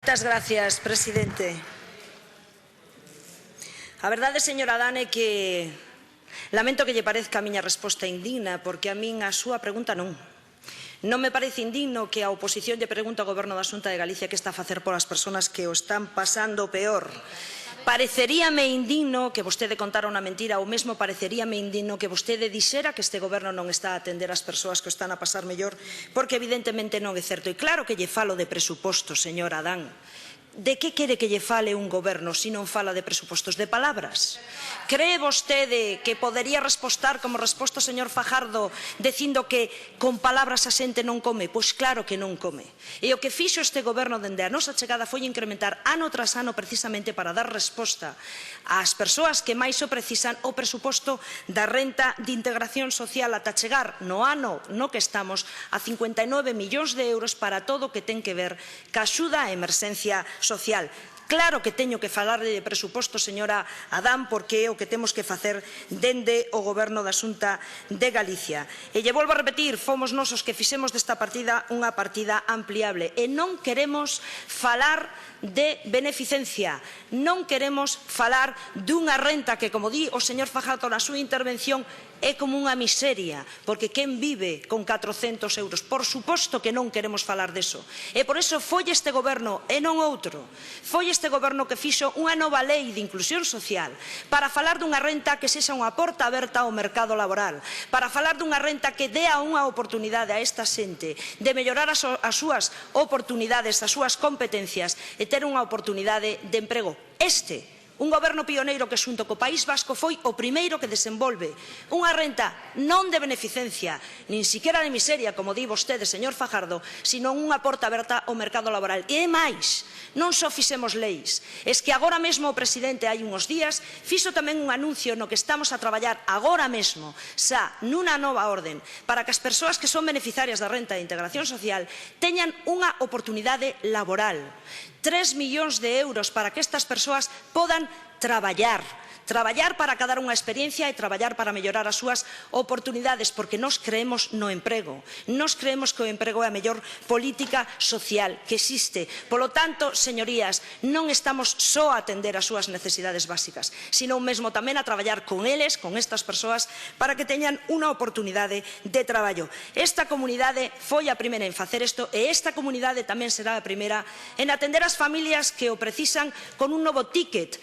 Moitas gracias, presidente. A verdade, señora Adán, é que lamento que lle parezca a miña resposta indigna, porque a min a súa pregunta non. Non me parece indigno que a oposición lle pregunte ao Goberno da Xunta de Galicia que está a facer polas persoas que o están pasando peor. Pareceríame indigno que vostede contara unha mentira, ou mesmo pareceríame indigno que vostede dixera que este Goberno non está a atender as persoas que o están a pasar mellor, porque evidentemente non é certo. E claro que lle falo de presupostos, señora Adán. De que quere que lle fale un goberno se non fala de presupostos, de palabras? Cree vostede que podería respostar como resposta o señor Fajardo dicindo que con palabras a xente non come? Pois claro que non come. E o que fixo este goberno dende a nosa chegada foi incrementar ano tras ano precisamente para dar resposta ás persoas que máis o precisan o presuposto da renta de integración social ata chegar no ano no que estamos a 59 millóns de euros para todo o que ten que ver ca axuda á emerxencia social. Claro que teño que falarle de presuposto, señora Adán, porque é o que temos que facer dende o Goberno da Xunta de Galicia. E lle volvo a repetir, fomos nós os que fixemos desta partida unha partida ampliable. E non queremos falar de beneficencia, non queremos falar dunha renta que, como di o señor Fajardo na súa intervención, é como unha miseria, porque quen vive con 400 euros? Por suposto que non queremos falar deso. E por iso foi este goberno, e non outro, foi este goberno que fixo unha nova lei de inclusión social para falar dunha renta que sexa unha porta aberta ao mercado laboral, para falar dunha renta que dea unha oportunidade a esta xente de mellorar as súas oportunidades, as súas competencias e ter unha oportunidade de emprego. Un goberno pioneiro que xunto co País Vasco foi o primeiro que desenvolve unha renta non de beneficencia, nin siquiera de miseria, como di vostede, señor Fajardo, sino unha porta aberta ao mercado laboral. E é máis, non só fixemos leis, es que agora mesmo o presidente hai uns días fixo tamén un anuncio no que estamos a traballar agora mesmo, xa nunha nova orden, para que as persoas que son beneficiarias da renta de integración social teñan unha oportunidade laboral. 3 millóns de euros para que estas persoas podan traballar para acadar unha experiencia e traballar para mellorar as súas oportunidades, porque nós creemos no emprego. Nós creemos que o emprego é a mellor política social que existe. Polo tanto, señorías, non estamos só a atender as súas necesidades básicas, sino mesmo tamén a traballar con eles, con estas persoas, para que teñan unha oportunidade de traballo. Esta comunidade foi a primeira en facer isto e esta comunidade tamén será a primeira en atender as familias que o precisan con un novo ticket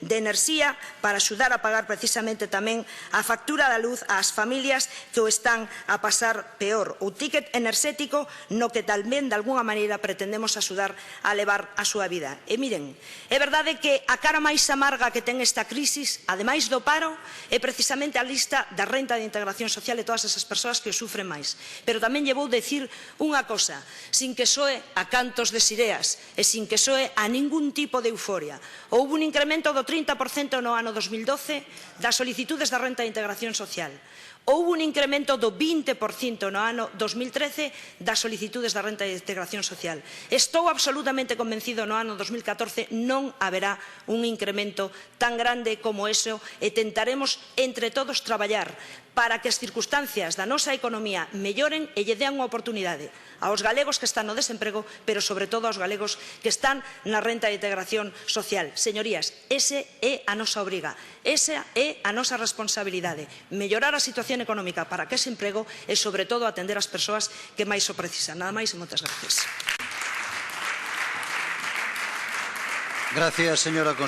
de enerxía para axudar a pagar precisamente tamén a factura da luz ás familias que o están a pasar peor. O ticket enerxético no que tamén de alguna maneira pretendemos axudar a levar a súa vida. E miren, é verdade que a cara máis amarga que ten esta crisis, ademais do paro, é precisamente a lista da renta de integración social e todas esas persoas que o sufren máis. Pero tamén lle vou dicir unha cosa, sin que soe a cantos de sireas e sin que soe a ningún tipo de euforia. Houve un incremento do 30% no ano 2012 das solicitudes da renta de integración social. Houve un incremento do 20% no ano 2013 das solicitudes da renta de integración social. Estou absolutamente convencido no ano 2014 non haberá un incremento tan grande como eso e tentaremos entre todos traballar para que as circunstancias da nosa economía melloren e lle dean unha oportunidade aos galegos que están no desemprego, pero sobre todo aos galegos que están na renta de integración social. Señorías, ese é a nosa obriga, esa é a nosa responsabilidade, mellorar a situación económica para que ese emprego e sobre todo atender as persoas que máis o precisan. Nada máis e moitas gracias. Gracias, señora